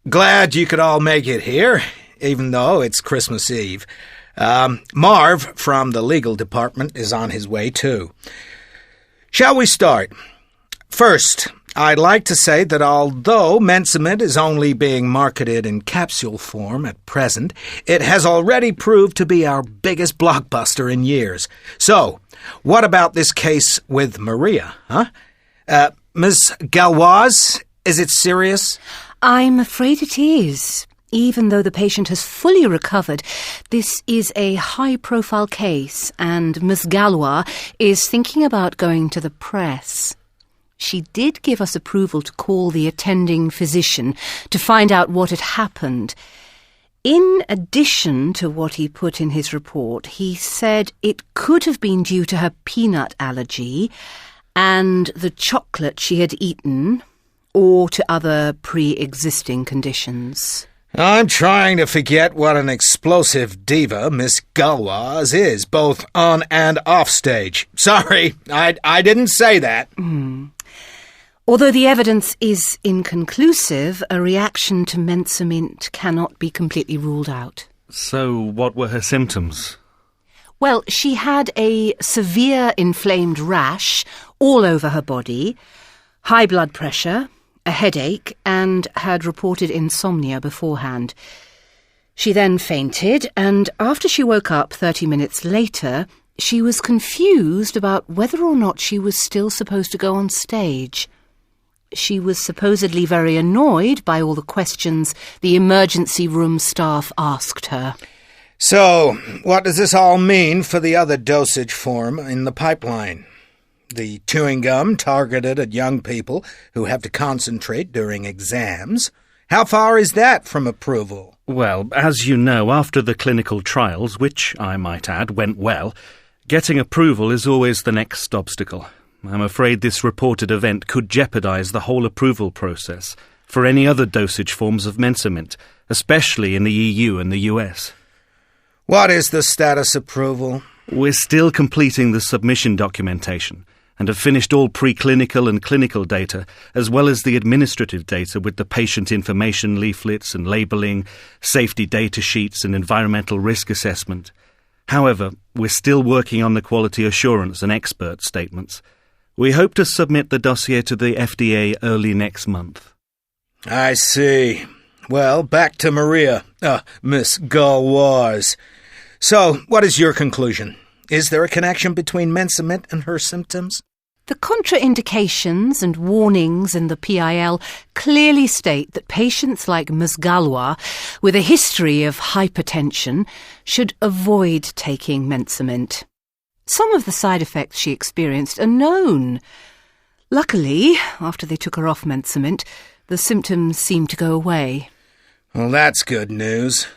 Glad you could all make it here, even though it's Christmas Eve. Marv from the legal department is on his way too. Shall we start? First, I'd like to say that although Mensament is only being marketed in capsule form at present, it has already proved to be our biggest blockbuster in years. So, what about this case with Maria, huh? Ms. Galois, is it serious? I'm afraid it is. Even though the patient has fully recovered, this is a high-profile case, and Ms. Galois is thinking about going to the press. She did give us approval to call the attending physician to find out what had happened. In addition to what he put in his report, he said it could have been due to her peanut allergy and the chocolate she had eaten, or to other pre-existing conditions. I'm trying to forget what an explosive diva Miss Galois is, both on and off stage. Sorry, I didn't say that. Although the evidence is inconclusive, a reaction to Mensament cannot be completely ruled out. So what were her symptoms? Well, she had a severe inflamed rash all over her body, high blood pressure, a headache, and had reported insomnia beforehand. She then fainted, and after she woke up 30 minutes later, she was confused about whether or not she was still supposed to go on stage. She was supposedly very annoyed by all the questions the emergency room staff asked her. So, what does this all mean for the other dosage form in the pipeline? The chewing gum targeted at young people who have to concentrate during exams. How far is that from approval? Well, as you know, after the clinical trials, which, I might add, went well, getting approval is always the next obstacle. I'm afraid this reported event could jeopardise the whole approval process for any other dosage forms of Mensament, especially in the EU and the US. What is the status approval? We're still completing the submission documentation and have finished all preclinical and clinical data, as well as the administrative data with the patient information leaflets and labelling, safety data sheets and environmental risk assessment. However, we're still working on the quality assurance and expert statements. We hope to submit the dossier to the FDA early next month. I see. Well, back to Maria, Miss Galois. So, what is your conclusion? Is there a connection between Mensament and her symptoms? The contraindications and warnings in the PIL clearly state that patients like Ms. Galois, with a history of hypertension, should avoid taking Mensament. Some of the side effects she experienced are known. Luckily, after they took her off Mensament, the symptoms seemed to go away. Well, that's good news.